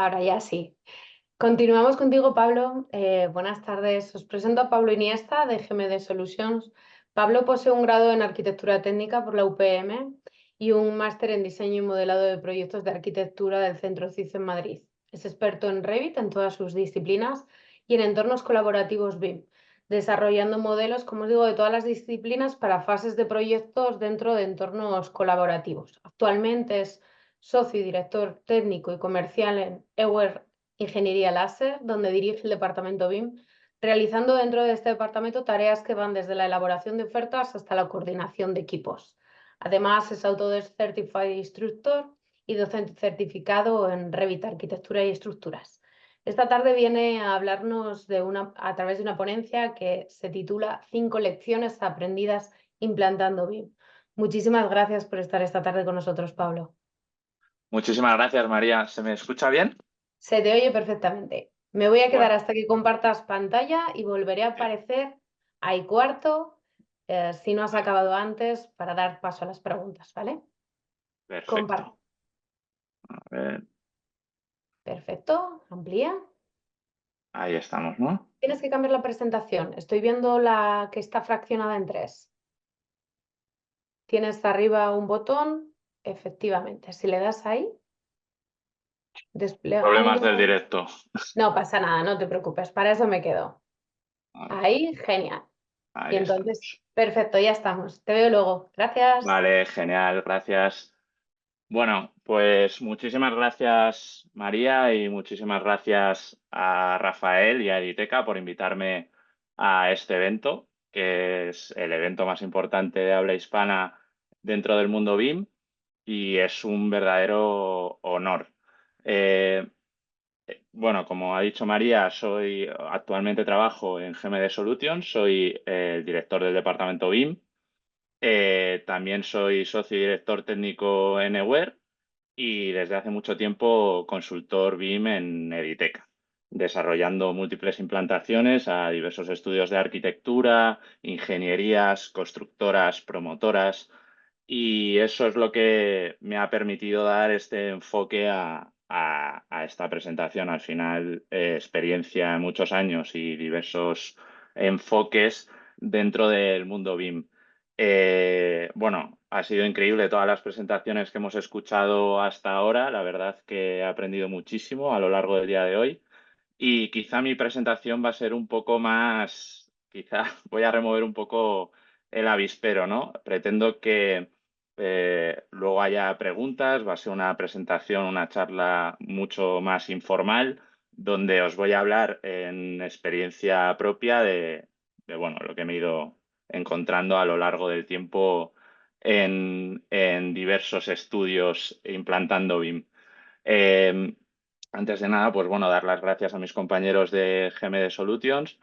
Ahora ya sí. Continuamos contigo, Pablo. Buenas tardes. Os presento a Pablo Iniesta de GMD Solutions. Pablo posee un grado en arquitectura técnica por la UPM y un máster en diseño y modelado de proyectos de arquitectura del Centro CIS en Madrid. Es experto en Revit en todas sus disciplinas y en entornos colaborativos BIM, desarrollando modelos, como os digo, de todas las disciplinas para fases de proyectos dentro de entornos colaborativos. Actualmente es socio y director técnico y comercial en Ewer Ingeniería Láser, donde dirige el departamento BIM, realizando dentro de este departamento tareas que van desde la elaboración de ofertas hasta la coordinación de equipos. Además, es Autodesk Certified Instructor y docente certificado en Revit, Arquitectura y Estructuras. Esta tarde viene a hablarnos a través de una ponencia que se titula 5 lecciones aprendidas implantando BIM. Muchísimas gracias por estar esta tarde con nosotros, Pablo. Muchísimas gracias, María. ¿Se me escucha bien? Se te oye perfectamente. Me voy a quedar Bueno, hasta que compartas pantalla y volveré a aparecer ahí cuarto, si no has acabado antes, para dar paso a las preguntas, ¿vale? Comparto. perfecto. A ver, Perfecto. Amplía. ahí estamos, ¿no? Tienes que cambiar la presentación. Estoy viendo la que está fraccionada en 3. Tienes arriba un botón. Efectivamente. Si le das ahí, Problemas del desplegando. directo. No pasa nada, no te preocupes. Para eso me quedo. A ver, Ahí, genial. Y ahí entonces, estamos. perfecto, ya estamos. Te veo luego. Gracias. Vale, genial, gracias. Bueno, pues muchísimas gracias, María, y muchísimas gracias a Rafael y a Editeca por invitarme a este evento, que es el evento más importante de habla hispana dentro del mundo BIM, y es un verdadero honor. Eh, Bueno, como ha dicho María, actualmente trabajo en GMD Solutions, soy el director del departamento BIM. También soy socio y director técnico en Ewer y desde hace mucho tiempo consultor BIM en Editeca, desarrollando múltiples implantaciones a diversos estudios de arquitectura, ingenierías, constructoras, promotoras, y eso es lo que me ha permitido dar este enfoque a esta presentación. Al final, experiencia en muchos años y diversos enfoques dentro del mundo BIM. Bueno, ha sido increíble todas las presentaciones que hemos escuchado hasta ahora. La verdad que he aprendido muchísimo a lo largo del día de hoy. Y quizá mi presentación va a ser un poco más, quizá voy a remover un poco el avispero, ¿no? Pretendo que luego haya preguntas, va a ser una presentación, una charla mucho más informal, donde os voy a hablar en experiencia propia bueno, lo que me he ido encontrando a lo largo del tiempo en diversos estudios implantando BIM. Eh, Antes de nada, pues bueno, dar las gracias a mis compañeros de GMD Solutions.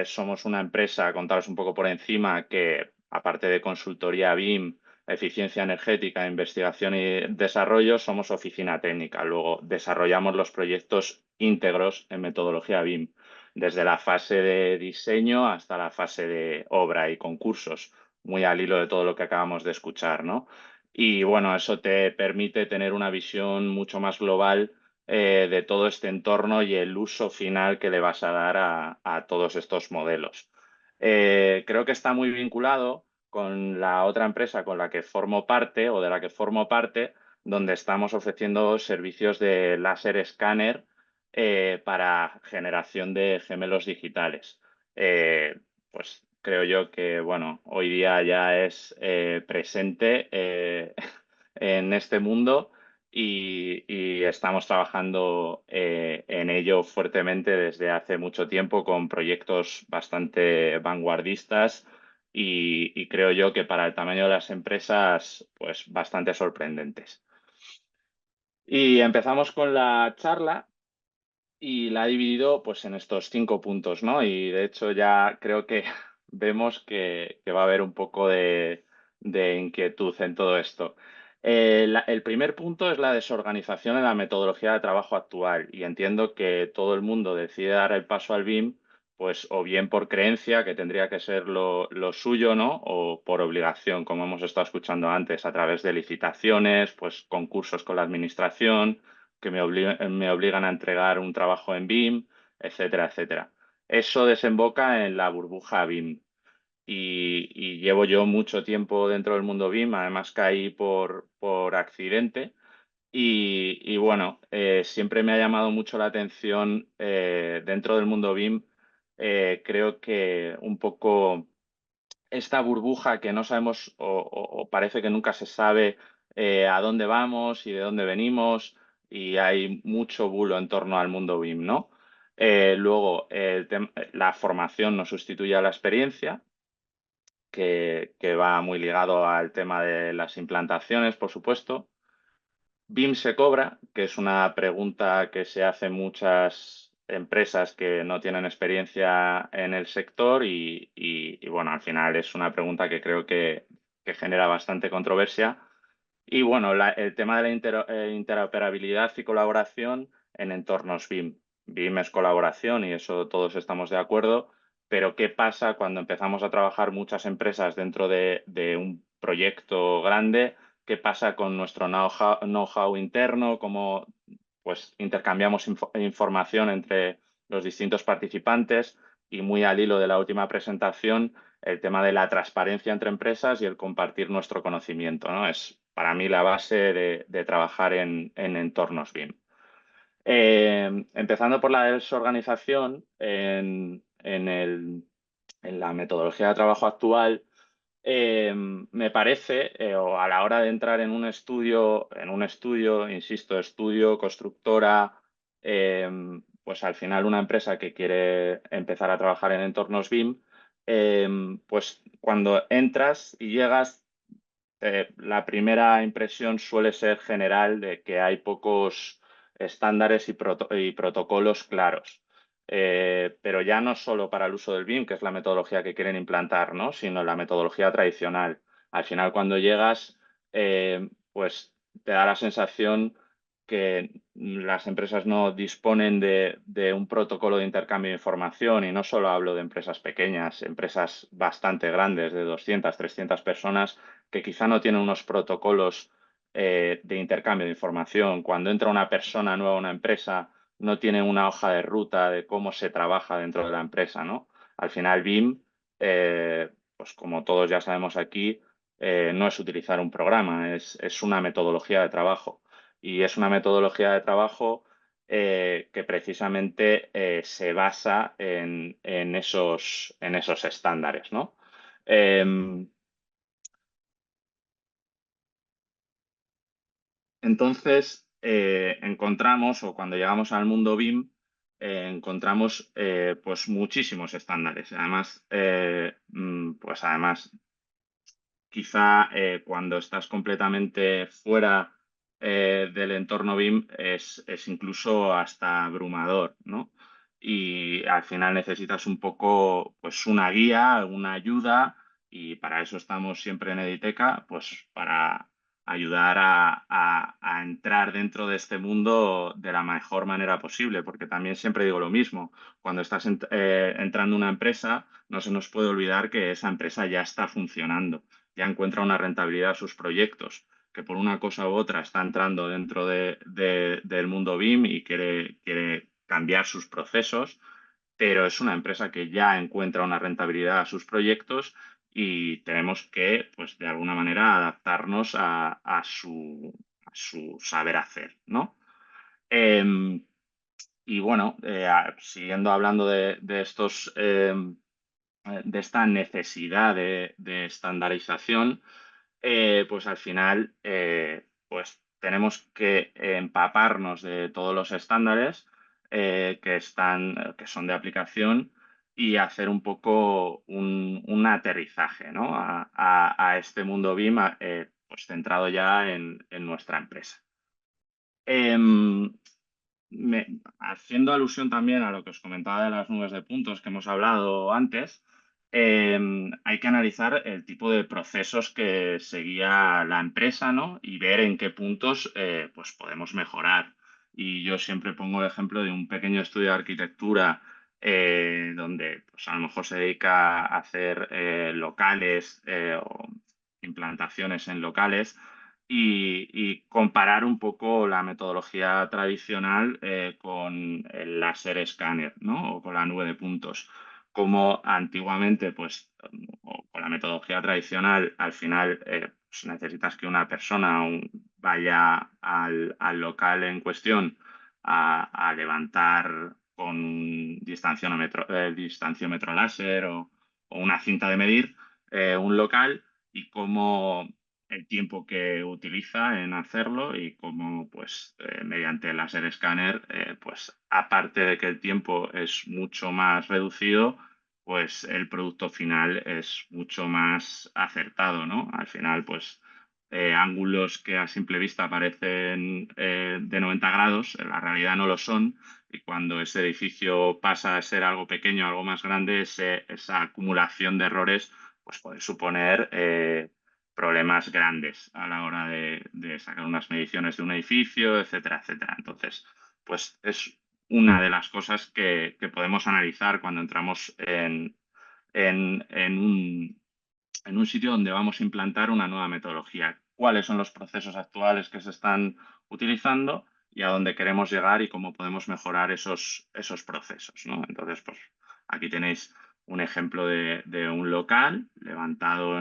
Somos una empresa, contaros un poco por encima, que aparte de consultoría BIM, eficiencia energética, investigación y desarrollo, somos oficina técnica. Luego desarrollamos los proyectos íntegros en metodología BIM, desde la fase de diseño hasta la fase de obra y concursos, muy al hilo de todo lo que acabamos de escuchar, ¿no? Y bueno, eso te permite tener una visión mucho más global de todo este entorno y el uso final que le vas a dar a todos estos modelos. Creo que está muy vinculado con la otra empresa con la que formo parte o de la que formo parte, donde estamos ofreciendo servicios de láser escáner para generación de gemelos digitales. Pues creo yo que, bueno, hoy día ya es presente en este mundo y estamos trabajando en ello fuertemente desde hace mucho tiempo con proyectos bastante vanguardistas y creo yo que para el tamaño de las empresas, pues bastante sorprendentes. Y empezamos con la charla y la he dividido pues en estos 5 puntos, ¿no? Y de hecho ya creo que vemos que va a haber un poco de inquietud en todo esto. El primer punto es la desorganización en la metodología de trabajo actual y entiendo que todo el mundo decide dar el paso al BIM, pues o bien por creencia, que tendría que ser lo suyo, ¿no? O por obligación, como hemos estado escuchando antes, a través de licitaciones, pues concursos con la administración, que me obligan a entregar un trabajo en BIM, etcétera, etcétera. Eso desemboca en la burbuja BIM. Y llevo yo mucho tiempo dentro del mundo BIM, además caí por accidente. Y bueno, siempre me ha llamado mucho la atención dentro del mundo BIM. Creo que un poco esta burbuja que no sabemos o parece que nunca se sabe a dónde vamos y de dónde venimos, y hay mucho bulo en torno al mundo BIM, ¿no? Luego, la formación no sustituye a la experiencia, que va muy ligado al tema de las implantaciones, por supuesto. BIM se cobra, que es una pregunta que se hacen muchas empresas que no tienen experiencia en el sector y, bueno, al final es una pregunta que creo que genera bastante controversia. Y bueno, el tema de la interoperabilidad y colaboración en entornos BIM. BIM es colaboración y eso todos estamos de acuerdo, pero ¿qué pasa cuando empezamos a trabajar muchas empresas dentro de un proyecto grande? ¿Qué pasa con nuestro know-how interno? ¿Cómo pues intercambiamos información entre los distintos participantes? Y muy al hilo de la última presentación, el tema de la transparencia entre empresas y el compartir nuestro conocimiento, ¿no? Es para mí la base de trabajar en entornos BIM. Empezando por la desorganización, en la metodología de trabajo actual, me parece, o a la hora de entrar en un estudio, insisto, estudio, constructora, pues al final una empresa que quiere empezar a trabajar en entornos BIM, pues cuando entras y llegas, la primera impresión suele ser general de que hay pocos estándares y protocolos claros. Pero ya no solo para el uso del BIM, que es la metodología que quieren implantar, ¿no? Sino la metodología tradicional. Al final, cuando llegas, pues te da la sensación que las empresas no disponen de un protocolo de intercambio de información, y no solo hablo de empresas pequeñas, empresas bastante grandes, de 200, 300 personas, que quizá no tienen unos protocolos de intercambio de información. Cuando entra una persona nueva a una empresa, no tiene una hoja de ruta de cómo se trabaja dentro de la empresa, ¿no? Al final, BIM, pues como todos ya sabemos aquí, no es utilizar un programa, es una metodología de trabajo. Y es una metodología de trabajo que precisamente se basa en esos estándares, ¿no? Entonces, encontramos, o cuando llegamos al mundo BIM, encontramos pues muchísimos estándares. Además, pues además quizá cuando estás completamente fuera del entorno BIM es incluso hasta abrumador, ¿no? Y al final necesitas un poco, pues una guía, una ayuda, y para eso estamos siempre en Editeca, pues para ayudar a entrar dentro de este mundo de la mejor manera posible, porque también siempre digo lo mismo, cuando estás entrando en una empresa, no se nos puede olvidar que esa empresa ya está funcionando, ya encuentra una rentabilidad a sus proyectos, que por una cosa u otra está entrando dentro del mundo BIM y quiere cambiar sus procesos, pero es una empresa que ya encuentra una rentabilidad a sus proyectos y tenemos que, pues, de alguna manera adaptarnos a su saber hacer, ¿no? Y bueno, siguiendo hablando de estos, de esta necesidad de estandarización, pues al final pues tenemos que empaparnos de todos los estándares que son de aplicación, y hacer un poco un aterrizaje, ¿no? a este mundo BIM, pues centrado ya en nuestra empresa. Em, Haciendo alusión también a lo que os comentaba de las nubes de puntos que hemos hablado antes, hay que analizar el tipo de procesos que seguía la empresa, ¿no? Y ver en qué puntos pues podemos mejorar. Y yo siempre pongo el ejemplo de un pequeño estudio de arquitectura donde pues, a lo mejor se dedica a hacer locales o implantaciones en locales. y comparar un poco la metodología tradicional con el láser escáner, ¿no? O con la nube de puntos. Como antiguamente, pues, o con la metodología tradicional, al final pues necesitas que una persona vaya al local en cuestión a levantar con un distanciómetro láser o una cinta de medir un local y cómo el tiempo que utiliza en hacerlo y cómo, pues, mediante el láser escáner, pues, aparte de que el tiempo es mucho más reducido, pues el producto final es mucho más acertado, ¿no? Al final, pues, ángulos que a simple vista parecen de 90 grados, en la realidad no lo son, y cuando ese edificio pasa a ser algo pequeño, algo más grande, esa acumulación de errores, pues puede suponer problemas grandes a la hora de sacar unas mediciones de un edificio, etcétera, etcétera. Entonces, pues es una de las cosas que podemos analizar cuando entramos en un sitio donde vamos a implantar una nueva metodología. ¿Cuáles son los procesos actuales que se están utilizando y a dónde queremos llegar y cómo podemos mejorar esos procesos, ¿no? Entonces, pues aquí tenéis un ejemplo de un local levantado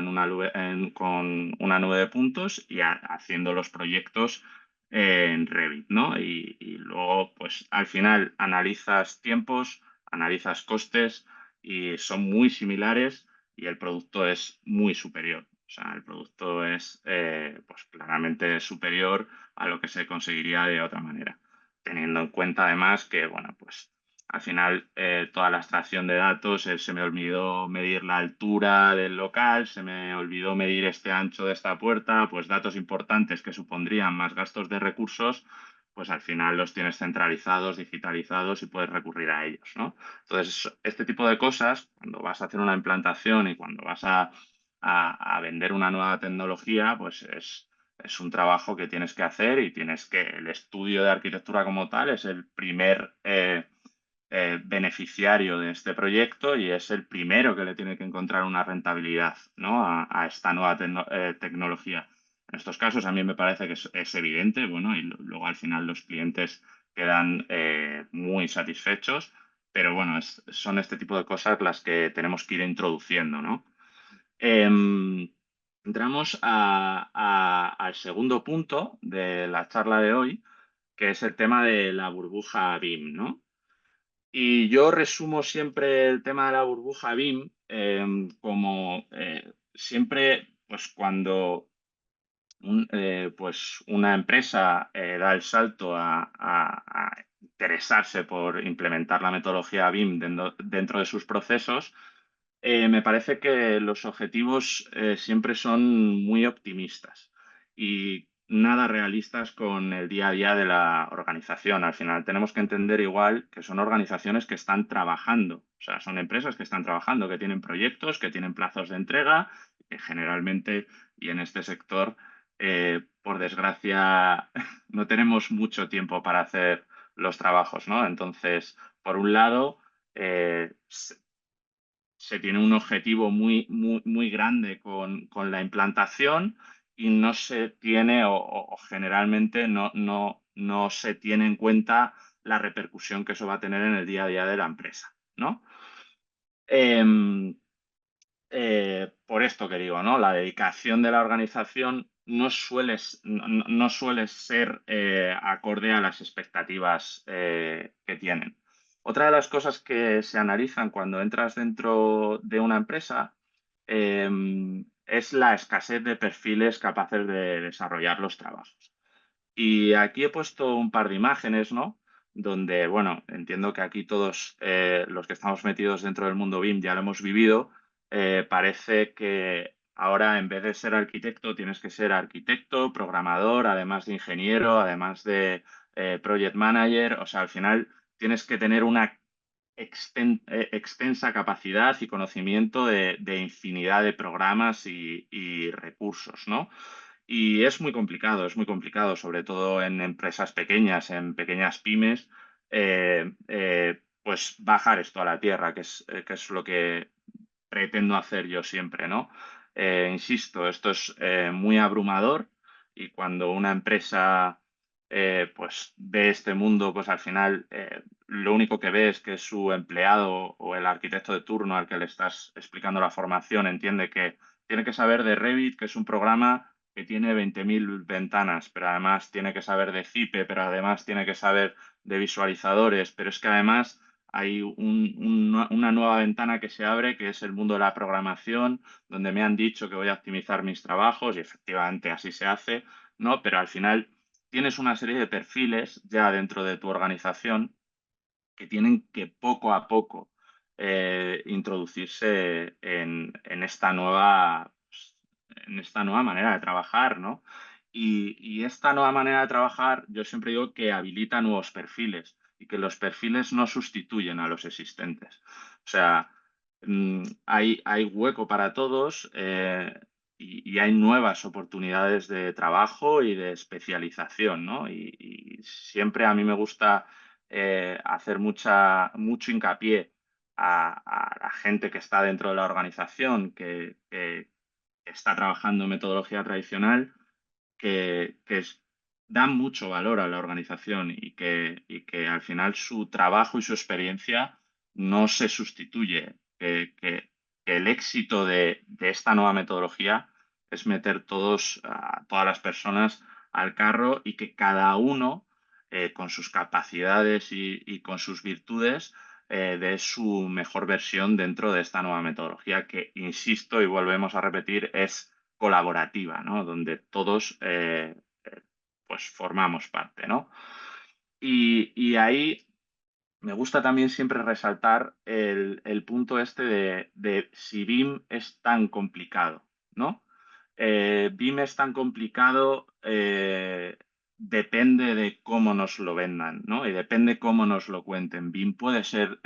con una nube de puntos y haciendo los proyectos en Revit, ¿no? Y luego, pues al final analizas tiempos, analizas costes y son muy similares y el producto es muy superior. O sea, el producto es pues claramente superior a lo que se conseguiría de otra manera, teniendo en cuenta además que, bueno, pues al final toda la extracción de datos, se me olvidó medir la altura del local, se me olvidó medir este ancho de esta puerta, pues datos importantes que supondrían más gastos de recursos, pues al final los tienes centralizados, digitalizados y puedes recurrir a ellos, ¿no? Entonces, este tipo de cosas, cuando vas a hacer una implantación y cuando vas a vender una nueva tecnología, pues es un trabajo que tienes que hacer y el estudio de arquitectura como tal es el primer beneficiario de este proyecto y es el primero que le tiene que encontrar una rentabilidad, ¿no? a esta nueva tecnología. En estos casos a mí me parece que es evidente, bueno, y luego al final los clientes quedan muy satisfechos, pero bueno, son este tipo de cosas las que tenemos que ir introduciendo, ¿no? Em, Entramos al segundo punto de la charla de hoy, que es el tema de la burbuja BIM, ¿no? Y yo resumo siempre el tema de la burbuja BIM como siempre, pues cuando pues una empresa da el salto a interesarse por implementar la metodología BIM dentro de sus procesos, me parece que los objetivos siempre son muy optimistas y nada realistas con el día a día de la organización. Al final tenemos que entender igual que son organizaciones que están trabajando, o sea, son empresas que están trabajando, que tienen proyectos, que tienen plazos de entrega, que generalmente, y en este sector, por desgracia, no tenemos mucho tiempo para hacer los trabajos, ¿no? Entonces, por un lado, se tiene un objetivo muy, muy, muy grande con la implantación y no se tiene o generalmente no se tiene en cuenta la repercusión que eso va a tener en el día a día de la empresa, ¿no? Em, por esto que digo, ¿no? La dedicación de la organización no suele ser acorde a las expectativas que tienen. Otra de las cosas que se analizan cuando entras dentro de una empresa es la escasez de perfiles capaces de desarrollar los trabajos. Y aquí he puesto un par de imágenes, ¿no? Donde, bueno, entiendo que aquí todos los que estamos metidos dentro del mundo BIM ya lo hemos vivido. Parece que ahora en vez de ser arquitecto tienes que ser arquitecto, programador, además de ingeniero, además de project manager. O sea, al final tienes que tener una extensa capacidad y conocimiento de infinidad de programas y recursos, ¿no? Y es muy complicado, sobre todo en empresas pequeñas, en pequeñas pymes, pues bajar esto a la tierra, que es lo que pretendo hacer yo siempre, ¿no? Insisto, esto es muy abrumador y cuando una empresa pues ve este mundo, pues al final lo único que ve es que su empleado o el arquitecto de turno al que le estás explicando la formación entiende que tiene que saber de Revit, que es un programa que tiene 20.000 ventanas, pero además tiene que saber de Zipe, pero además tiene que saber de visualizadores, pero es que además hay una nueva ventana que se abre, que es el mundo de la programación, donde me han dicho que voy a optimizar mis trabajos y efectivamente así se hace, ¿no? Pero al final tienes una serie de perfiles ya dentro de tu organización que tienen que poco a poco introducirse en esta nueva manera de trabajar, ¿no? Y esta nueva manera de trabajar, yo siempre digo que habilita nuevos perfiles y que los perfiles no sustituyen a los existentes. O sea, hay hueco para todos y hay nuevas oportunidades de trabajo y de especialización, ¿no? Y siempre a mí me gusta hacer mucho hincapié a la gente que está dentro de la organización, que está trabajando en metodología tradicional, dan mucho valor a la organización y que al final su trabajo y su experiencia no se sustituye, que el éxito de esta nueva metodología es meter a todas las personas al carro y que cada uno, con sus capacidades y con sus virtudes, dé su mejor versión dentro de esta nueva metodología que, insisto y volvemos a repetir, es colaborativa, ¿no? Donde todos pues formamos parte, ¿no? Y ahí me gusta también siempre resaltar el punto este de si BIM es tan complicado, ¿no? BIM es tan complicado, depende de cómo nos lo vendan, ¿no? Y depende cómo nos lo cuenten. BIM puede ser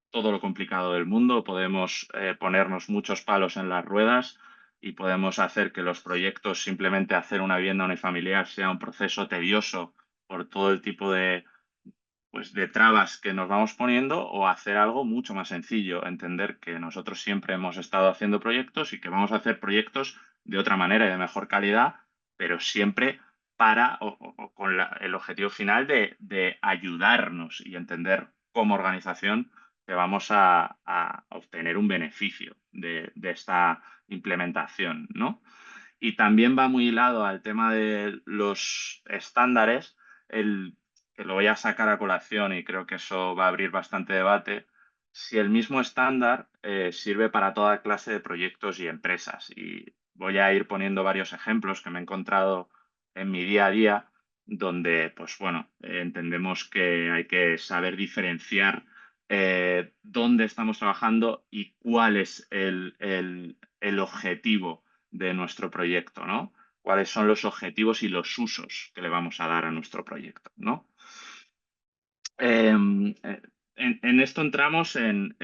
todo lo complicado del mundo, podemos ponernos muchos palos en las ruedas y podemos hacer que los proyectos, simplemente hacer una vivienda unifamiliar, sea un proceso tedioso por todo el tipo de trabas que nos vamos poniendo, o hacer algo mucho más sencillo, entender que nosotros siempre hemos estado haciendo proyectos y que vamos a hacer proyectos de otra manera y de mejor calidad, pero siempre para o con el objetivo final de ayudarnos y entender como organización que vamos a obtener un beneficio de esta implementación, ¿no? Y también va muy hilado al tema de los estándares, el que lo voy a sacar a colación y creo que eso va a abrir bastante debate, si el mismo estándar sirve para toda clase de proyectos y empresas. Y voy a ir poniendo varios ejemplos que me he encontrado en mi día a día, donde, pues bueno, entendemos que hay que saber diferenciar dónde estamos trabajando y cuál es el objetivo de nuestro proyecto, ¿no? Cuáles son los objetivos y los usos que le vamos a dar a nuestro proyecto, ¿no? En esto entramos en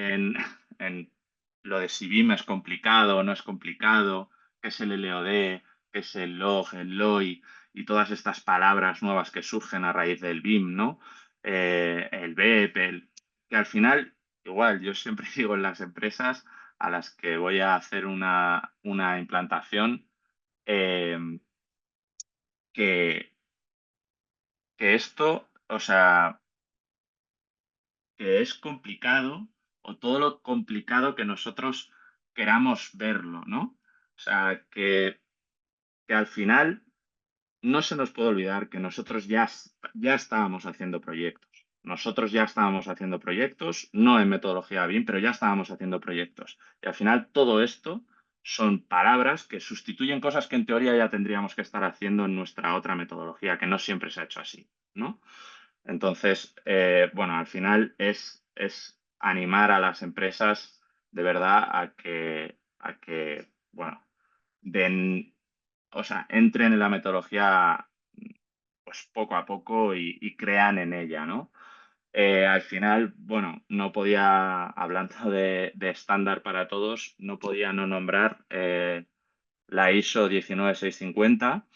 lo de si BIM es complicado o no es complicado, qué es el LOD, qué es el log, el LOI y todas estas palabras nuevas que surgen a raíz del BIM, ¿no? El BEP, que al final, igual, yo siempre digo en las empresas a las que voy a hacer una implantación, eh, que, que esto, o sea, que es complicado o todo lo complicado que nosotros queramos verlo, ¿no? O sea, que al final no se nos puede olvidar que nosotros ya estábamos haciendo proyectos. Nosotros ya estábamos haciendo proyectos, no en metodología BIM, pero ya estábamos haciendo proyectos. Y al final todo esto son palabras que sustituyen cosas que en teoría ya tendríamos que estar haciendo en nuestra otra metodología, que no siempre se ha hecho así, ¿no? Entonces, bueno, al final es animar a las empresas de verdad a que bueno, den, o sea, entren en la metodología pues poco a poco y crean en ella, ¿no? Al final, bueno, no podía, hablando de estándar para todos, no podía no nombrar la ISO 19650,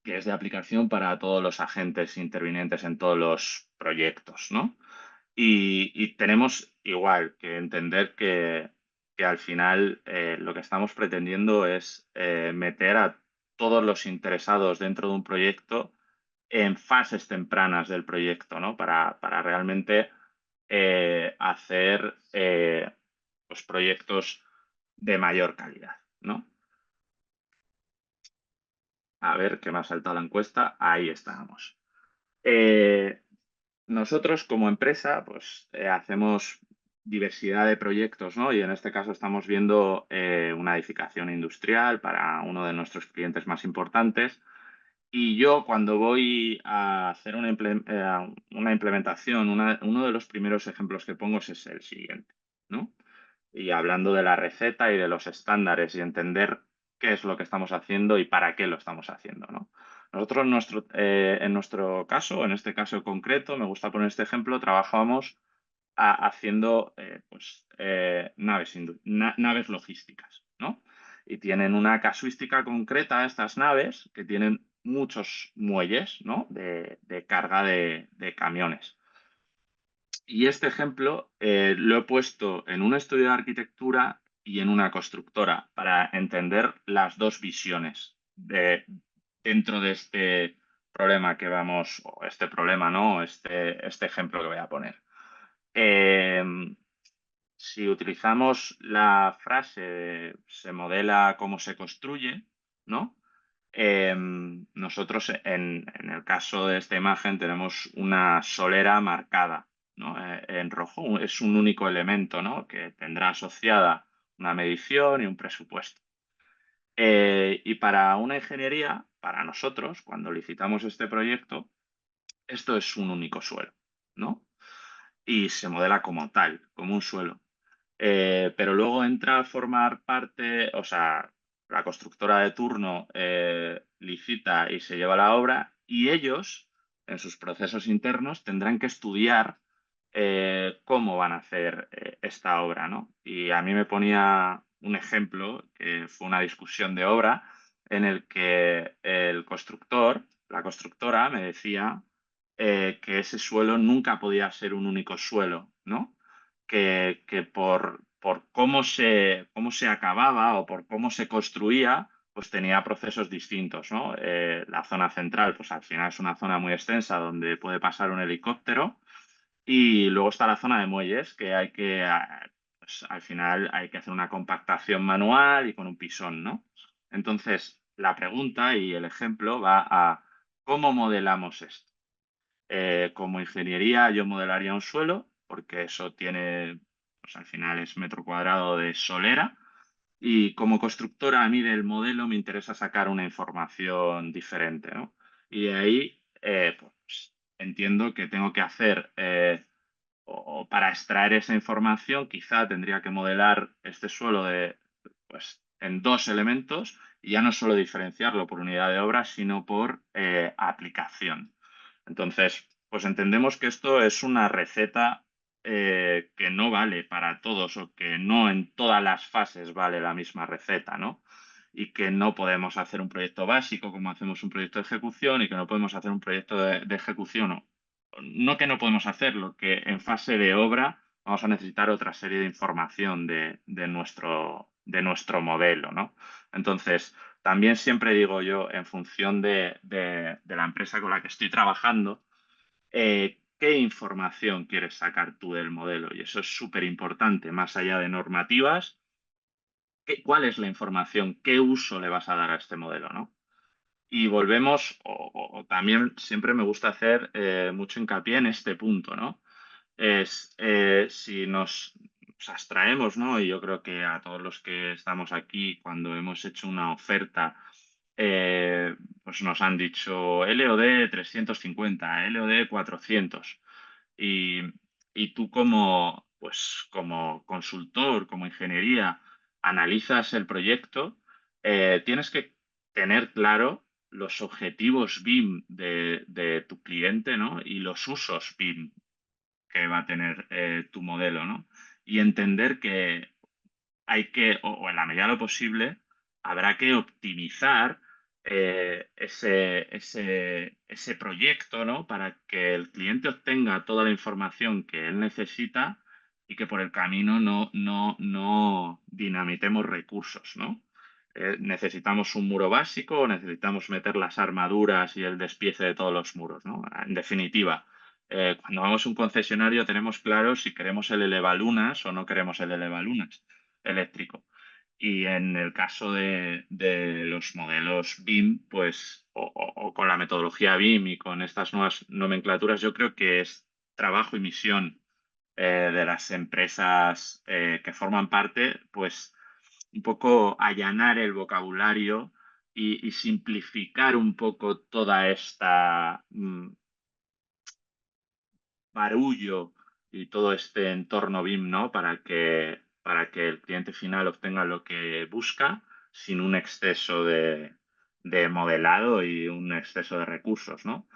que es de aplicación para todos los agentes intervinientes en todos los proyectos, ¿no? Y tenemos igual que entender que al final lo que estamos pretendiendo es meter a todos los interesados dentro de un proyecto en fases tempranas del proyecto, ¿no? Para realmente hacer pues, proyectos de mayor calidad, ¿no? A ver, que me ha saltado la encuesta. Ahí estábamos. Eh, Nosotros como empresa, pues hacemos diversidad de proyectos, ¿no? Y en este caso estamos viendo una edificación industrial para uno de nuestros clientes más importantes. Y yo cuando voy a hacer una implementación, uno de los primeros ejemplos que pongo es el siguiente, ¿no? Y hablando de la receta y de los estándares y entender qué es lo que estamos haciendo y para qué lo estamos haciendo, ¿no? Nosotros en nuestro caso, en este caso concreto, me gusta poner este ejemplo, trabajamos haciendo pues, naves logísticas, ¿no? Y tienen una casuística concreta estas naves que tienen muchos muelles, ¿no? De carga de camiones. Y este ejemplo lo he puesto en un estudio de arquitectura y en una constructora para entender las dos visiones dentro de este problema que vamos, o este problema, ¿no? Este ejemplo que voy a poner. Eh, si utilizamos la frase de se modela cómo se construye, ¿no? Nosotros en el caso de esta imagen tenemos una solera marcada, ¿no? En rojo. Es un único elemento, ¿no? Que tendrá asociada una medición y un presupuesto. Y para una ingeniería, para nosotros, cuando licitamos este proyecto, esto es un único suelo, ¿no? Y se modela como tal, como un suelo. Pero luego entra a formar parte, o sea, la constructora de turno licita y se lleva la obra y ellos, en sus procesos internos, tendrán que estudiar cómo van a hacer esta obra, ¿no? Y a mí me ponía un ejemplo, que fue una discusión de obra, en el que el constructor, la constructora, me decía que ese suelo nunca podía ser un único suelo, ¿no? Que por cómo se acababa o por cómo se construía, pues tenía procesos distintos, ¿no? La zona central, pues al final es una zona muy extensa donde puede pasar un helicóptero y luego está la zona de muelles, que pues, al final hay que hacer una compactación manual y con un pisón, ¿no? Entonces, la pregunta y el ejemplo va a ¿cómo modelamos esto? Como ingeniería yo modelaría un suelo, porque eso tiene, pues al final es metro cuadrado de solera. Y como constructora a mí del modelo me interesa sacar una información diferente, ¿no? Y de ahí, pues entiendo que tengo que hacer, o para extraer esa información, quizá tendría que modelar este suelo pues, en dos elementos y ya no solo diferenciarlo por unidad de obra, sino por aplicación. Entonces, pues entendemos que esto es una receta que no vale para todos o que no en todas las fases vale la misma receta, ¿no? Y que no podemos hacer un proyecto básico como hacemos un proyecto de ejecución y que no podemos hacer un proyecto de ejecución. No que no podemos hacerlo, que en fase de obra vamos a necesitar otra serie de información de nuestro modelo, ¿no? Entonces, también siempre digo yo, en función de la empresa con la que estoy trabajando, ¿qué información quieres sacar tú del modelo? Y eso es súper importante, más allá de normativas, ¿cuál es la información? ¿Qué uso le vas a dar a este modelo, ¿no? Y volvemos, o también siempre me gusta hacer mucho hincapié en este punto, ¿no? Es si nos abstraemos, ¿no? Y yo creo que a todos los que estamos aquí, cuando hemos hecho una oferta, pues nos han dicho LOD 350, LOD 400. Y, y tú como, pues, como consultor, como ingeniería, analizas el proyecto, tienes que tener claro los objetivos BIM de tu cliente, ¿no? Y los usos BIM que va a tener tu modelo, ¿no? Y entender que o en la medida de lo posible, habrá que optimizar ese proyecto, ¿no? Para que el cliente obtenga toda la información que él necesita y que por el camino no dinamitemos recursos, ¿no? necesitamos un muro básico o necesitamos meter las armaduras y el despiece de todos los muros, ¿no? En definitiva, cuando vamos a un concesionario tenemos claro si queremos el elevalunas o no queremos el elevalunas eléctrico. Y en el caso de los modelos BIM, pues, o con la metodología BIM y con estas nuevas nomenclaturas, yo creo que es trabajo y misión de las empresas que forman parte, pues un poco allanar el vocabulario y simplificar un poco toda esta barullo y todo este entorno BIM, ¿no? Para que el cliente final obtenga lo que busca sin un exceso de modelado y un exceso de recursos, ¿no?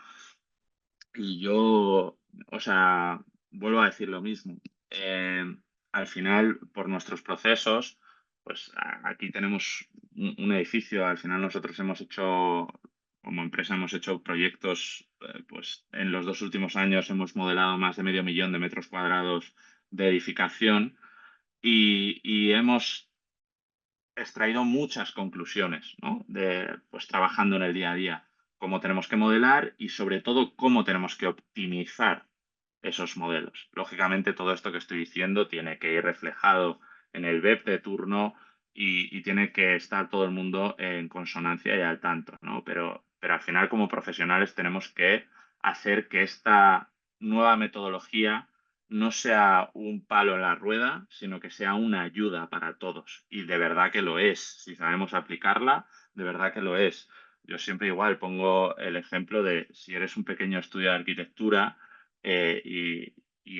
Y yo, o sea, vuelvo a decir lo mismo. Eh, Al final, por nuestros procesos, pues aquí tenemos un edificio. Al final nosotros hemos hecho, como empresa, hemos hecho proyectos, pues en los 2 últimos años hemos modelado más de 500.000 metros cuadrados de edificación y hemos extraído muchas conclusiones, ¿no? Pues trabajando en el día a día, cómo tenemos que modelar y sobre todo cómo tenemos que optimizar esos modelos. Lógicamente, todo esto que estoy diciendo tiene que ir reflejado en el web de turno y tiene que estar todo el mundo en consonancia y al tanto, ¿no? Pero al final, como profesionales, tenemos que hacer que esta nueva metodología no sea un palo en la rueda, sino que sea una ayuda para todos. Y de verdad que lo es. Si sabemos aplicarla, de verdad que lo es. Yo siempre igual pongo el ejemplo de si eres un pequeño estudio de arquitectura y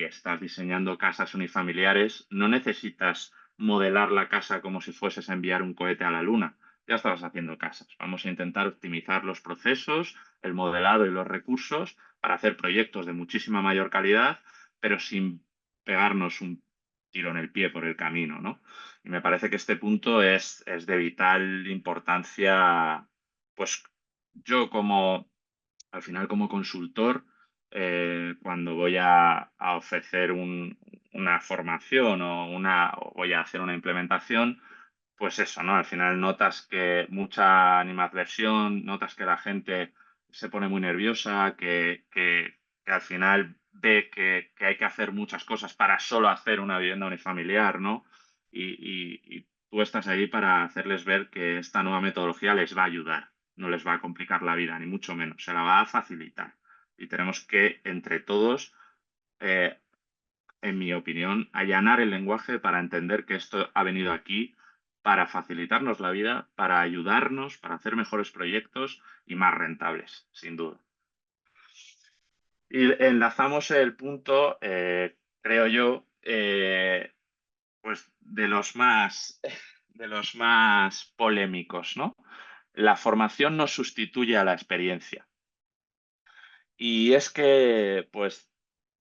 estás diseñando casas unifamiliares, no necesitas modelar la casa como si fueses a enviar un cohete a la luna. Ya estabas haciendo casas. Vamos a intentar optimizar los procesos, el modelado y los recursos para hacer proyectos de muchísima mayor calidad, pero sin pegarnos un tiro en el pie por el camino, ¿no? Y me parece que este punto es de vital importancia, pues yo al final como consultor, cuando voy a ofrecer una formación o voy a hacer una implementación, pues eso, ¿no? Al final notas que mucha animadversión, notas que la gente se pone muy nerviosa, que al final ve que hay que hacer muchas cosas para solo hacer una vivienda unifamiliar, ¿no? Y tú estás ahí para hacerles ver que esta nueva metodología les va a ayudar, no les va a complicar la vida, ni mucho menos, se la va a facilitar. Y tenemos que, entre todos, eh, en mi opinión, allanar el lenguaje para entender que esto ha venido aquí para facilitarnos la vida, para ayudarnos, para hacer mejores proyectos y más rentables, sin duda. Y enlazamos el punto, creo yo, pues de los más polémicos, ¿no? La formación no sustituye a la experiencia. Y es que, pues,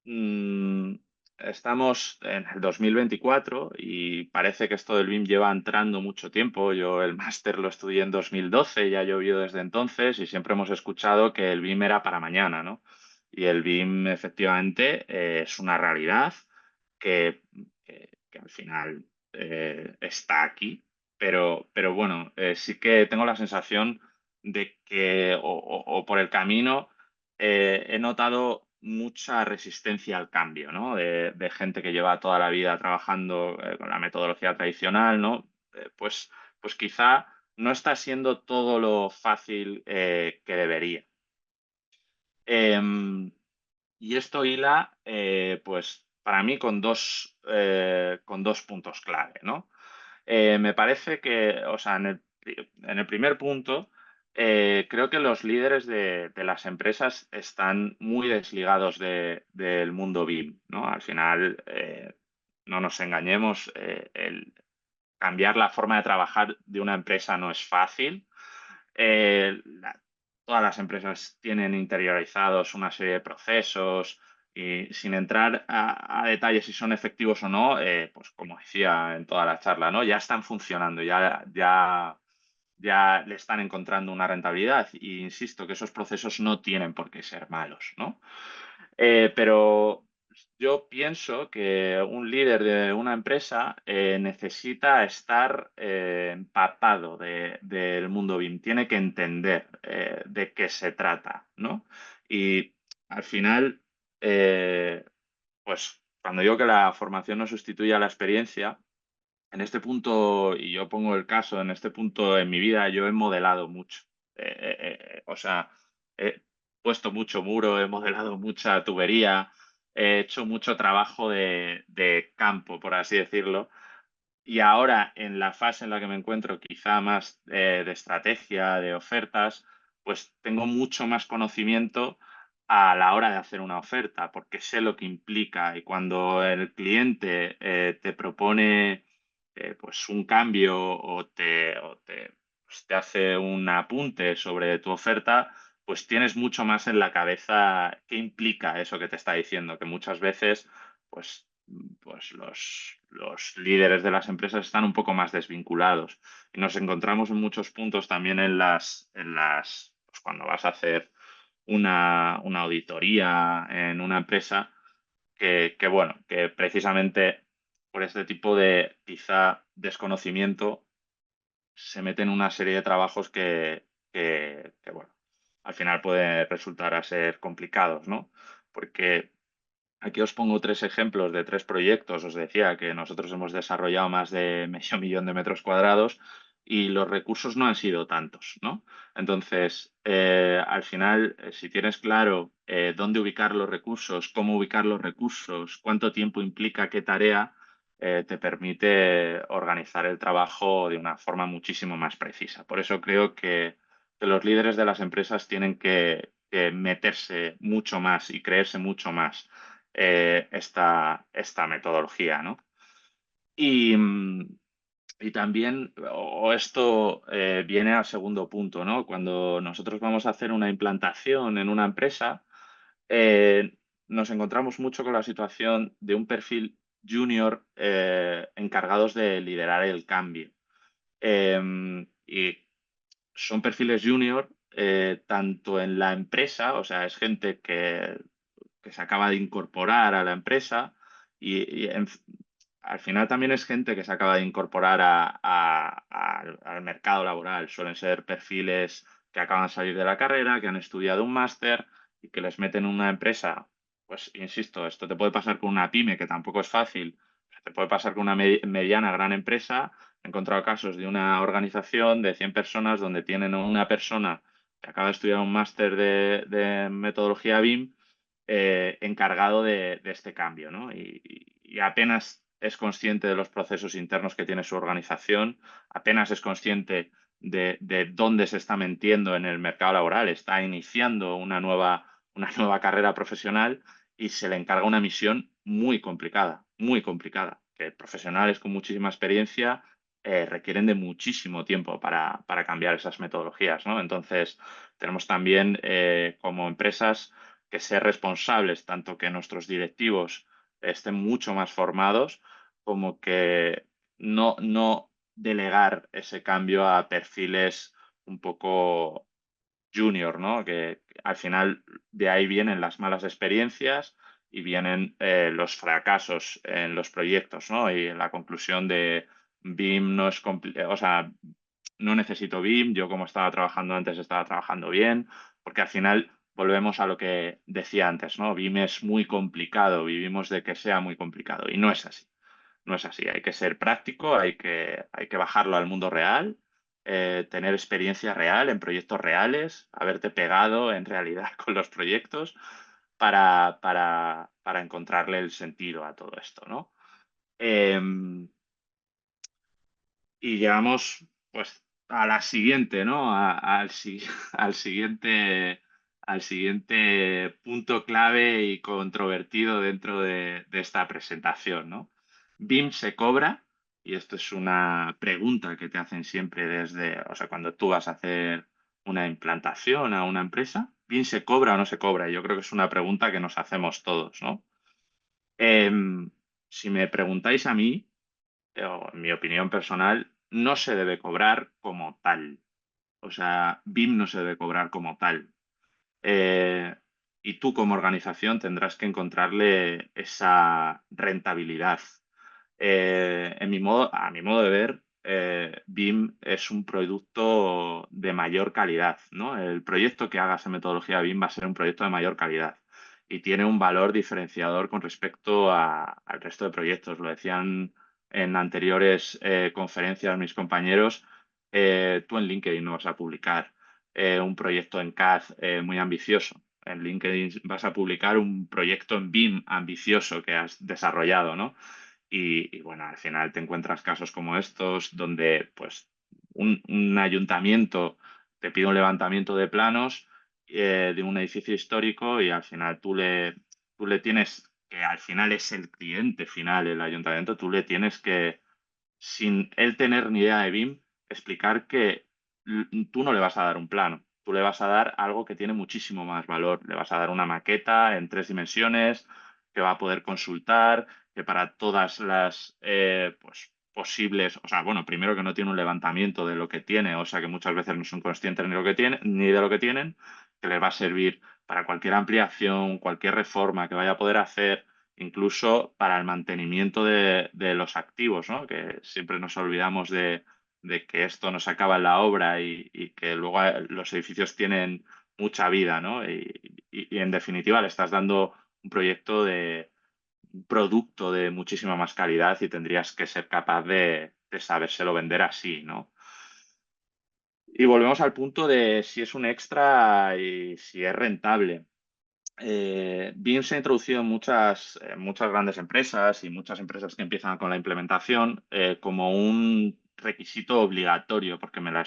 mm, estamos en el 2024 y parece que esto del BIM lleva entrando mucho tiempo. Yo el máster lo estudié en 2012, ya ha llovido desde entonces y siempre hemos escuchado que el BIM era para mañana, ¿no? Y el BIM efectivamente es una realidad que, que al final está aquí, pero bueno, sí que tengo la sensación de que, o por el camino, he notado mucha resistencia al cambio, ¿no? De gente que lleva toda la vida trabajando con la metodología tradicional, ¿no? Pues quizá no está siendo todo lo fácil que debería. Em, y esto hila, pues, para mí con dos puntos clave, ¿no? Me parece que, o sea, en el primer punto, creo que los líderes de las empresas están muy desligados del mundo BIM, ¿no? Al final, no nos engañemos, el cambiar la forma de trabajar de una empresa no es fácil. Eh, la- Todas las empresas tienen interiorizados una serie de procesos y sin entrar a detalles si son efectivos o no, pues como decía en toda la charla, ¿no? Ya están funcionando, ya le están encontrando una rentabilidad y insisto que esos procesos no tienen por qué ser malos, ¿no? Pero yo pienso que un líder de una empresa necesita estar empapado del mundo BIM, tiene que entender de qué se trata, ¿no? Y al final, pues cuando digo que la formación no sustituye a la experiencia, en este punto, y yo pongo el caso, en este punto en mi vida yo he modelado mucho. O sea, he puesto mucho muro, he modelado mucha tubería, he hecho mucho trabajo de campo, por así decirlo. Y ahora, en la fase en la que me encuentro, quizá más de estrategia, de ofertas, pues tengo mucho más conocimiento a la hora de hacer una oferta, porque sé lo que implica. Y cuando el cliente te propone pues un cambio pues, te hace un apunte sobre tu oferta, pues tienes mucho más en la cabeza qué implica eso que te está diciendo, que muchas veces pues los líderes de las empresas están un poco más desvinculados. Y nos encontramos en muchos puntos también pues cuando vas a hacer una auditoría en una empresa, bueno, que precisamente por este tipo de quizá desconocimiento se meten una serie de trabajos bueno, al final pueden resultar a ser complicados, ¿no? Porque aquí os pongo tres ejemplos de tres proyectos. Os decía que nosotros hemos desarrollado más de medio millón de metros cuadrados y los recursos no han sido tantos, ¿no? Entonces, al final, si tienes claro dónde ubicar los recursos, cómo ubicar los recursos, cuánto tiempo implica qué tarea, te permite organizar el trabajo de una forma muchísimo más precisa. Por eso creo que los líderes de las empresas tienen que meterse mucho más y creerse mucho más esta metodología, ¿no? Y, y también, o esto viene al segundo punto, ¿no? Cuando nosotros vamos a hacer una implantación en una empresa, nos encontramos mucho con la situación de un perfil junior encargados de liderar el cambio. Y son perfiles junior tanto en la empresa, o sea, es gente que se acaba de incorporar a la empresa y al final también es gente que se acaba de incorporar al mercado laboral. Suelen ser perfiles que acaban de salir de la carrera, que han estudiado un máster y que les meten en una empresa. Pues insisto, esto te puede pasar con una pyme, que tampoco es fácil. Te puede pasar con una mediana, gran empresa. He encontrado casos de una organización de 100 personas donde tienen una persona que acaba de estudiar un máster de metodología BIM encargado de este cambio, ¿no? Y apenas es consciente de los procesos internos que tiene su organización, apenas es consciente de dónde se está metiendo en el mercado laboral, está iniciando una nueva carrera profesional y se le encarga una misión muy complicada, que profesionales con muchísima experiencia requieren de muchísimo tiempo para cambiar esas metodologías, ¿no? Entonces, tenemos también como empresas que ser responsables, tanto que nuestros directivos estén mucho más formados, como que no delegar ese cambio a perfiles un poco junior, ¿no? Que al final de ahí vienen las malas experiencias y vienen los fracasos en los proyectos, ¿no? Y la conclusión de BIM no es o sea, no necesito BIM, yo como estaba trabajando antes estaba trabajando bien, porque al final volvemos a lo que decía antes, ¿no? BIM es muy complicado, vivimos de que sea muy complicado y no es así. No es así, hay que ser práctico, hay que bajarlo al mundo real, tener experiencia real en proyectos reales, haberte pegado en realidad con los proyectos para encontrarle el sentido a todo esto, ¿no? Y llegamos pues a la siguiente, ¿no? Al al siguiente punto clave y controvertido dentro de esta presentación, ¿no? BIM se cobra, y esto es una pregunta que te hacen siempre o sea, cuando tú vas a hacer una implantación a una empresa, ¿BIM se cobra o no se cobra? Yo creo que es una pregunta que nos hacemos todos, ¿no? Em, si me preguntáis a mí, o en mi opinión personal, no se debe cobrar como tal. O sea, BIM no se debe cobrar como tal. y tú como organización tendrás que encontrarle esa rentabilidad. A mi modo de ver, BIM es un producto de mayor calidad, ¿no? El proyecto que hagas en metodología BIM va a ser un proyecto de mayor calidad y tiene un valor diferenciador con respecto al resto de proyectos. Lo decían en anteriores conferencias mis compañeros. Tú en LinkedIn no vas a publicar un proyecto en CAD muy ambicioso. En LinkedIn vas a publicar un proyecto en BIM ambicioso que has desarrollado, ¿no? Y, bueno, al final te encuentras casos como estos donde pues un ayuntamiento te pide un levantamiento de planos de un edificio histórico y al final tú le tienes, que al final es el cliente final, el ayuntamiento, tú le tienes que, sin él tener ni idea de BIM, explicar que tú no le vas a dar un plano, tú le vas a dar algo que tiene muchísimo más valor, le vas a dar una maqueta en 3 dimensiones que va a poder consultar, que para todas las pues, posibles, o sea, bueno, primero que no tiene un levantamiento de lo que tiene, o sea que muchas veces no son conscientes ni, lo que tiene, ni de lo que tienen, que les va a servir para cualquier ampliación, cualquier reforma que vaya a poder hacer, incluso para el mantenimiento de los activos, ¿no? Que siempre nos olvidamos de que esto no se acaba en la obra y que luego los edificios tienen mucha vida, ¿no? Y en definitiva le estás dando un proyecto un producto de muchísima más calidad y tendrías que ser capaz de sabérselo vender así, ¿no? Y volvemos al punto de si es un extra y si es rentable. BIM se ha introducido en muchas grandes empresas y muchas empresas que empiezan con la implementación como un requisito obligatorio porque me lo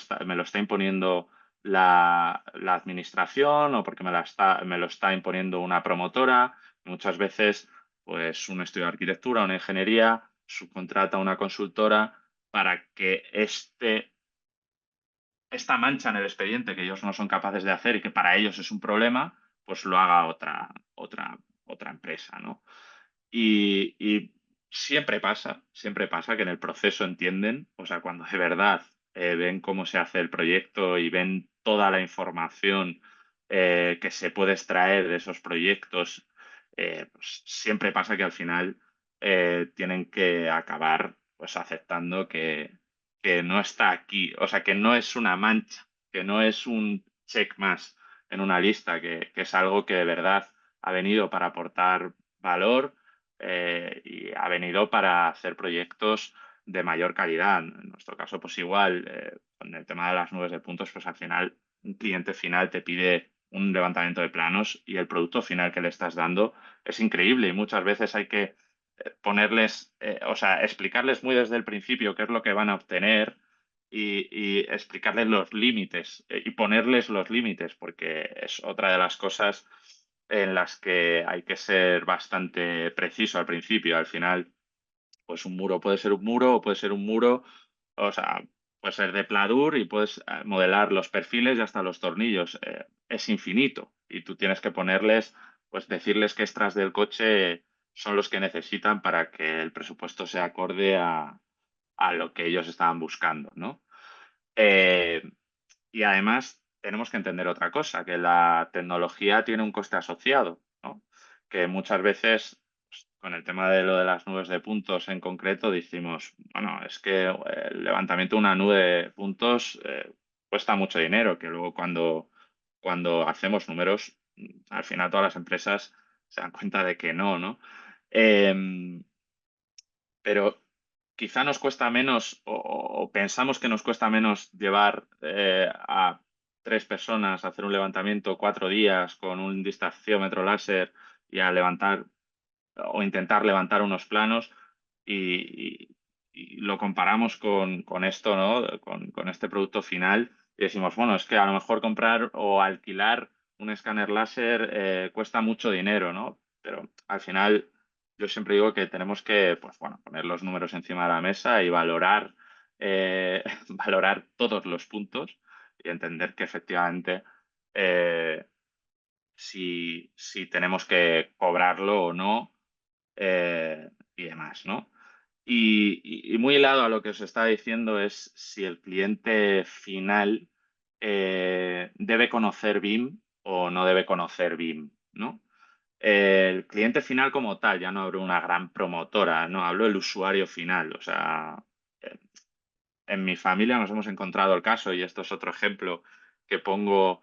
está imponiendo la administración o porque me lo está imponiendo una promotora. Muchas veces, pues un estudio de arquitectura, una ingeniería, subcontrata a una consultora para que esta mancha en el expediente que ellos no son capaces de hacer y que para ellos es un problema, pues lo haga otra empresa, ¿no? Y siempre pasa que en el proceso entienden, o sea, cuando de verdad ven cómo se hace el proyecto y ven toda la información que se puede extraer de esos proyectos, pues siempre pasa que al final tienen que acabar pues aceptando que no está aquí, o sea, que no es una mancha, que no es un check más en una lista, que es algo que de verdad ha venido para aportar valor y ha venido para hacer proyectos de mayor calidad. En nuestro caso, pues igual, con el tema de las nubes de puntos, pues al final un cliente final te pide un levantamiento de planos y el producto final que le estás dando es increíble y muchas veces hay que ponerles, o sea, explicarles muy desde el principio qué es lo que van a obtener y explicarles los límites y ponerles los límites, porque es otra de las cosas en las que hay que ser bastante preciso al principio. Al final, pues un muro puede ser un muro o puede ser un muro, o sea, puede ser de pladur y puedes modelar los perfiles y hasta los tornillos. Es infinito y tú tienes que ponerles, pues decirles qué extras del coche son los que necesitan para que el presupuesto sea acorde a lo que ellos estaban buscando, ¿no? Eh, y además tenemos que entender otra cosa, que la tecnología tiene un coste asociado, ¿no? Que muchas veces, pues, con el tema de lo de las nubes de puntos en concreto, decimos, bueno, es que el levantamiento de una nube de puntos cuesta mucho dinero, que luego cuando hacemos números, al final todas las empresas se dan cuenta de que no, ¿no? Em, pero quizá nos cuesta menos o pensamos que nos cuesta menos llevar a 3 personas a hacer un levantamiento 4 días con un distanciómetro láser y a levantar o intentar levantar unos planos y lo comparamos con esto, ¿no? Con este producto final y decimos, bueno, es que a lo mejor comprar o alquilar un escáner láser cuesta mucho dinero, ¿no? Pero al final yo siempre digo que tenemos que, pues bueno, poner los números encima de la mesa y valorar, valorar todos los puntos y entender que efectivamente eh, si tenemos que cobrarlo o no y demás, ¿no? Y muy hilado a lo que os estaba diciendo es si el cliente final debe conocer BIM o no debe conocer BIM. ¿no? El cliente final como tal, ya no hablo una gran promotora, no, hablo del usuario final. O sea, eh, en mi familia nos hemos encontrado el caso, y esto es otro ejemplo que pongo,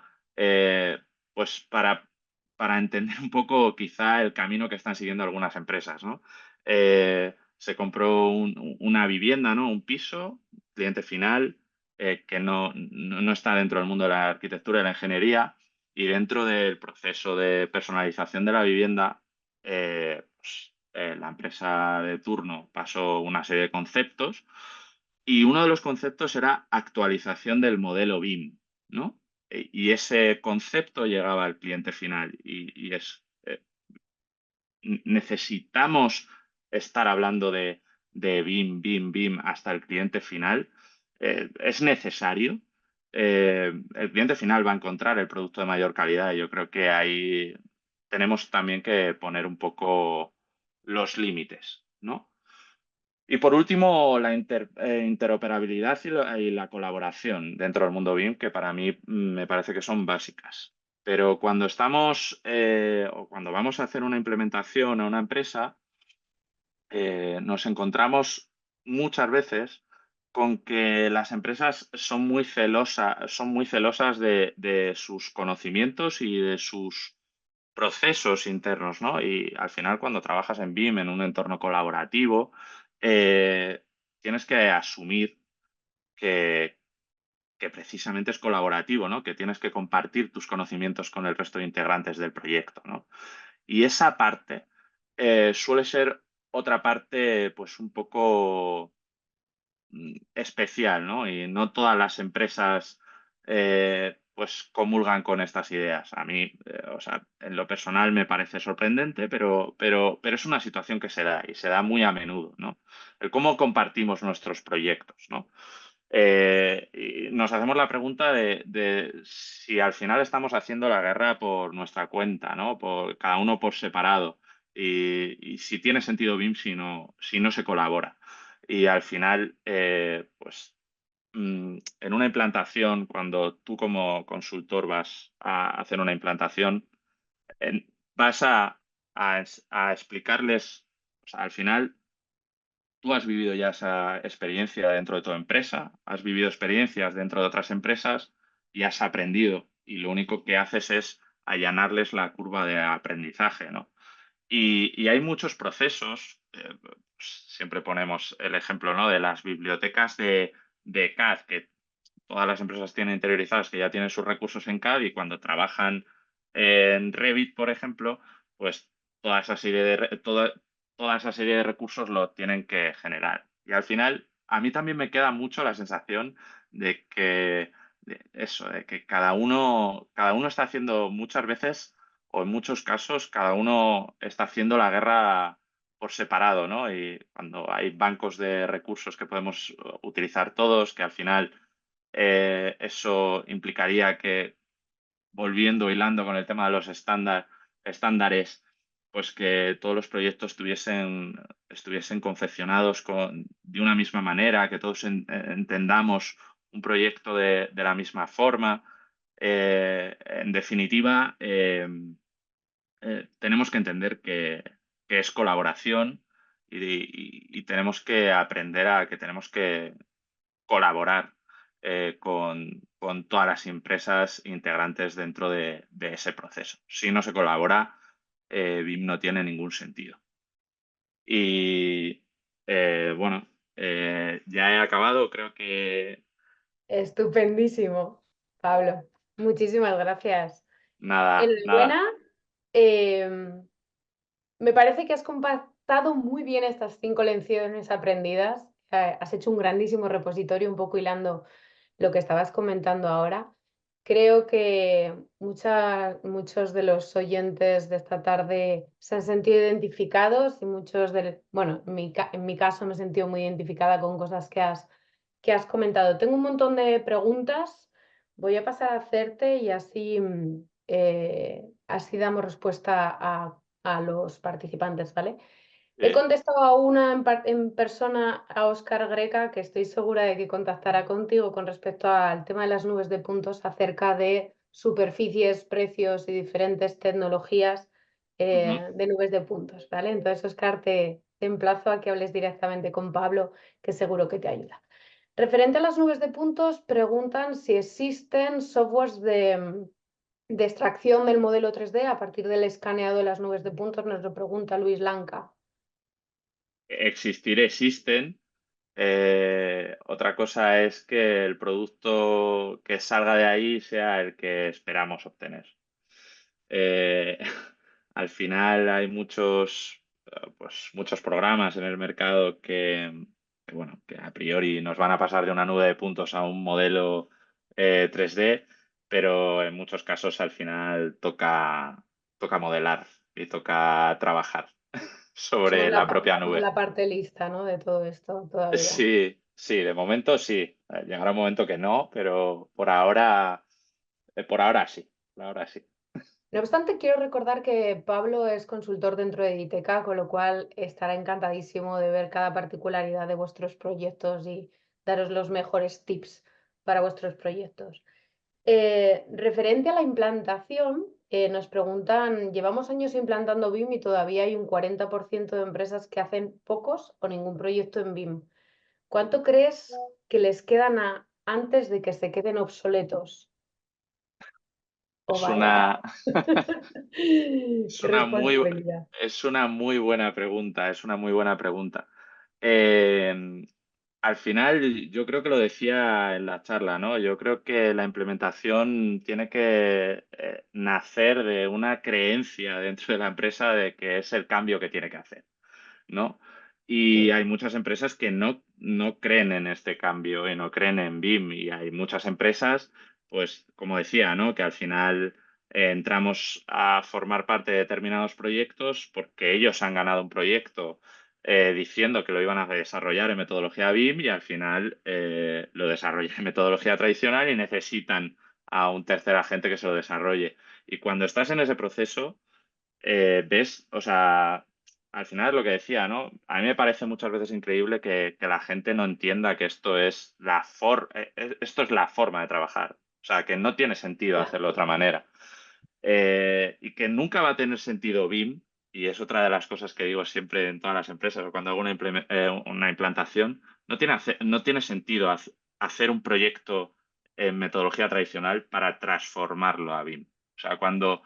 pues para entender un poco quizá el camino que están siguiendo algunas empresas, ¿no? Se compró una vivienda, ¿no? Un piso, cliente final, que no está dentro del mundo de la arquitectura y la ingeniería, y dentro del proceso de personalización de la vivienda, la empresa de turno pasó una serie de conceptos, y uno de los conceptos era actualización del modelo BIM, ¿no? Y ese concepto llegaba al cliente final, y necesitamos estar hablando de BIM, BIM, BIM hasta el cliente final. Es necesario. El cliente final va a encontrar el producto de mayor calidad, y yo creo que ahí tenemos también que poner un poco los límites, ¿no? Y por último, la interoperabilidad y la colaboración dentro del mundo BIM, que para mí me parece que son básicas. Pero cuando estamos o cuando vamos a hacer una implementación a una empresa, nos encontramos muchas veces con que las empresas son muy celosas de sus conocimientos y de sus procesos internos, ¿no? Y al final, cuando trabajas en BIM, en un entorno colaborativo, eh, tienes que asumir que, que precisamente es colaborativo, ¿no? Que tienes que compartir tus conocimientos con el resto de integrantes del proyecto, ¿no? Y esa parte suele ser otra parte, pues un poco especial, ¿no? Y no todas las empresas pues comulgan con estas ideas. A mí, o sea, en lo personal me parece sorprendente, pero es una situación que se da, y se da muy a menudo, ¿no? El cómo compartimos nuestros proyectos, ¿no? Y nos hacemos la pregunta de si al final estamos haciendo la guerra por nuestra cuenta, ¿no? Por, cada uno por separado. Y si tiene sentido BIM si no se colabora. Y al final, pues en una implantación, cuando tú como consultor vas a hacer una implantación, vas a explicarles, o sea, al final tú has vivido ya esa experiencia dentro de tu empresa, has vivido experiencias dentro de otras empresas y has aprendido. Y lo único que haces es allanarles la curva de aprendizaje, ¿no? Y hay muchos procesos, siempre ponemos el ejemplo, ¿no? De las bibliotecas de CAD, que todas las empresas tienen interiorizadas, que ya tienen sus recursos en CAD, y cuando trabajan en Revit, por ejemplo, pues toda esa serie de recursos lo tienen que generar. Y al final, a mí también me queda mucho la sensación de que de que cada uno está haciendo muchas veces, o en muchos casos, cada uno está haciendo la guerra por separado, ¿no? Y cuando hay bancos de recursos que podemos utilizar todos, que al final eso implicaría que, volviendo, hilando con el tema de los estándares, pues que todos los proyectos estuviesen confeccionados de una misma manera, que todos entendamos un proyecto de la misma forma. En definitiva, tenemos que entender que es colaboración, y tenemos que aprender a que tenemos que colaborar con todas las empresas integrantes dentro de ese proceso. Si no se colabora, BIM no tiene ningún sentido. Y bueno, ya he acabado, creo que Estupendísimo, Pablo. Muchísimas gracias. nada, nada. Enhorabuena. Em, Me parece que has compactado muy bien estas 5 lecciones aprendidas. Has hecho un grandísimo repositorio, un poco hilando lo que estabas comentando ahora. Creo que muchos de los oyentes de esta tarde se han sentido identificados, y bueno, en mi caso me he sentido muy identificada con cosas que has comentado. Tengo un montón de preguntas. Voy a pasar a hacerte, y así damos respuesta a los participantes, ¿vale? He Sí, contestado a una en persona, a Óscar Greca, que estoy segura de que contactará contigo con respecto al tema de las nubes de puntos, acerca de superficies, precios y diferentes tecnologías Ujú. de nubes de puntos, ¿vale? Entonces, Oscar, te emplazo a que hables directamente con Pablo, que seguro que te ayuda. Referente a las nubes de puntos, preguntan si existen softwares de extracción del modelo 3D a partir del escaneado de las nubes de puntos, nos lo pregunta Luis Lanca. Existir existen. Otra cosa es que el producto que salga de ahí sea el que esperamos obtener. Eh, Al final hay muchos programas en el mercado bueno, que a priori nos van a pasar de una nube de puntos a un modelo 3D, pero en muchos casos al final toca modelar y toca trabajar Somos sobre la propia somos nube. la parte lista, ¿no? De todo esto todavía. Sí, sí, de momento sí. Llegará un momento que no, pero por ahora sí, por ahora sí. No obstante, quiero recordar que Pablo es consultor dentro de ITK, con lo cual estará encantadísimo de ver cada particularidad de vuestros proyectos y daros los mejores tips para vuestros proyectos. Referente a la implantación, nos preguntan, llevamos años implantando BIM y todavía hay un 40% de empresas que hacen pocos o ningún proyecto en BIM. ¿Cuánto crees que les quedan antes de que se queden obsoletos? Oh, Es vaya. una, Qué es una muy, responsabilidad. es una muy buena pregunta, es una muy buena pregunta. Eh, Al final, yo creo que lo decía en la charla, ¿no? Yo creo que la implementación tiene que nacer de una creencia dentro de la empresa de que es el cambio que tiene que hacer, ¿no? Y hay muchas empresas que no creen en este cambio y no creen en BIM. Y hay muchas empresas, pues, como decía, ¿no? Que al final entramos a formar parte de determinados proyectos porque ellos han ganado un proyecto diciendo que lo iban a desarrollar en metodología BIM y al final lo desarrollan en metodología tradicional y necesitan a un tercer agente que se lo desarrolle. Y cuando estás en ese proceso ves, o sea, al final es lo que decía, ¿no? A mí me parece muchas veces increíble que la gente no entienda que esto es la forma de trabajar. O sea, que no tiene sentido Ya. hacerlo de otra manera. Y que nunca va a tener sentido BIM, y es otra de las cosas que digo siempre en todas las empresas o cuando hago una implantación, no tiene sentido hacer un proyecto en metodología tradicional para transformarlo a BIM. O sea, cuando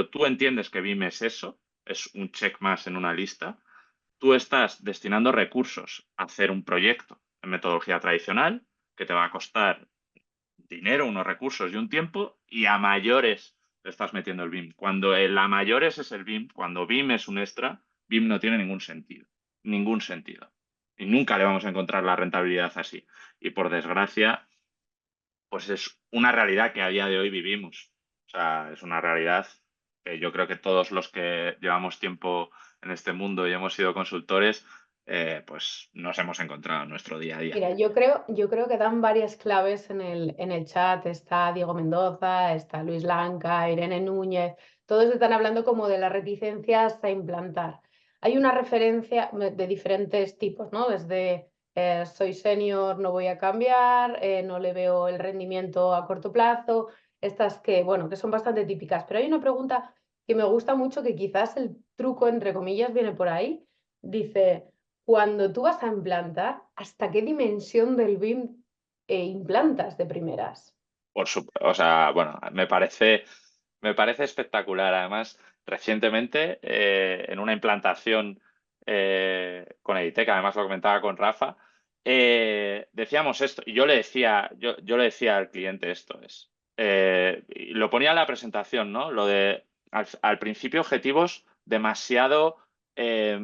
tú entiendes que BIM es eso, es un check más en una lista, tú estás destinando recursos a hacer un proyecto en metodología tradicional que te va a costar dinero, unos recursos y un tiempo, y a mayores le estás metiendo el BIM. Cuando el a mayores es el BIM, cuando BIM es un extra, BIM no tiene ningún sentido. Ningún sentido. Y nunca le vamos a encontrar la rentabilidad así. Y por desgracia, pues es una realidad que a día de hoy vivimos. O sea, es una realidad que yo creo que todos los que llevamos tiempo en este mundo y hemos sido consultores, pues nos hemos encontrado en nuestro día a día. Mira, yo creo que dan varias claves en el chat. Está Diego Mendoza, está Luis Lanca, Irene Núñez. Todos están hablando como de las reticencias a implantar. Hay una referencia de diferentes tipos, ¿no? Desde soy senior, no voy a cambiar, no le veo el rendimiento a corto plazo. Estas que, bueno, que son bastante típicas. Pero hay una pregunta que me gusta mucho, que quizás el truco, entre comillas, viene por ahí. Dice, cuando tú vas a implantar, ¿hasta qué dimensión del BIM implantas de primeras? O sea, bueno, me parece espectacular. Además, recientemente, en una implantación con Editec, además lo comentaba con Rafa, decíamos esto, y yo le decía al cliente esto y lo ponía en la presentación, ¿no? Lo de al principio objetivos demasiado eh,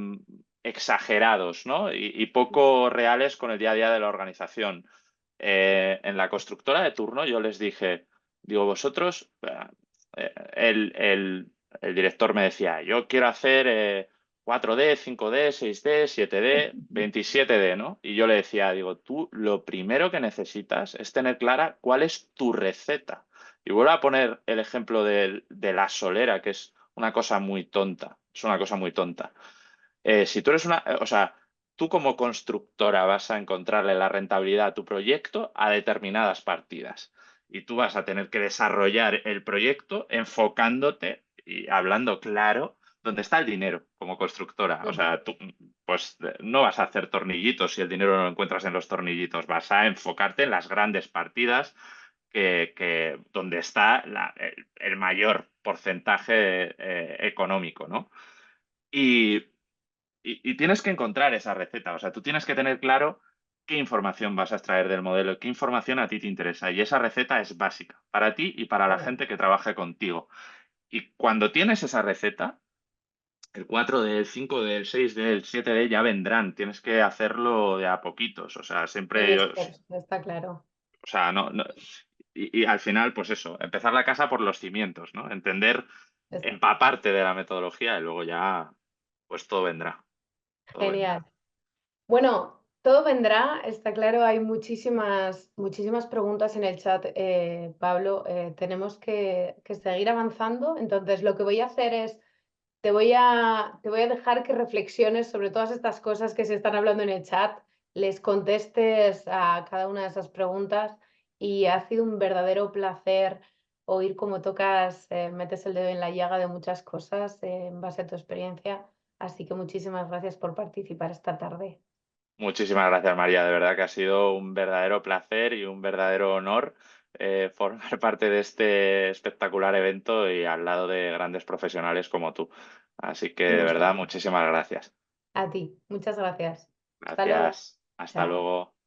exagerados, ¿no? Y poco reales con el día a día de la organización. En la constructora de turno yo les dije, digo, vosotros, el director me decía, yo quiero hacer 4D, 5D, 6D, 7D, 27D, ¿no? Y yo le decía, digo, tú lo primero que necesitas es tener clara cuál es tu receta. Y vuelvo a poner el ejemplo de la solera, que es una cosa muy tonta, es una cosa muy tonta. Si tú eres o sea, tú como constructora vas a encontrarle la rentabilidad a tu proyecto a determinadas partidas. y tú vas a tener que desarrollar el proyecto enfocándote y hablando claro dónde está el dinero como constructora. O sea, tú pues no vas a hacer tornillitos si el dinero no lo encuentras en los tornillitos, vas a enfocarte en las grandes partidas donde está el mayor porcentaje económico, ¿no? Y, y tienes que encontrar esa receta, o sea, tú tienes que tener claro qué información vas a extraer del modelo, qué información a ti te interesa. Y esa receta es básica para ti y para la gente que trabaje contigo. Y cuando tienes esa receta, el 4D, el 5D, el 6D, el 7D ya vendrán. Tienes que hacerlo de a poquitos. O sea, Baby siempre, o steps, está claro. sea, y al final, pues eso, empezar la casa por los cimientos, ¿no? Entender, empaparte de la metodología y luego ya, pues todo vendrá. Todo vendrá. Genial. Bueno, todo vendrá, está claro, hay muchísimas preguntas en el chat, Pablo. Tenemos que seguir avanzando. Entonces, lo que voy a hacer es, te voy a dejar que reflexiones sobre todas estas cosas que se están hablando en el chat, les contestes a cada una de esas preguntas y ha sido un verdadero placer oír cómo tocas, metes el dedo en la llaga de muchas cosas, en base a tu experiencia. Así que muchísimas gracias por participar esta tarde. Muchísimas gracias, María. De verdad que ha sido un verdadero placer y un verdadero honor formar parte de este espectacular evento y al lado de grandes profesionales como tú. Así que de Muchas verdad, gracias. muchísimas gracias. A ti, muchas gracias. Hasta luego. Gracias. Hasta Chao. luego.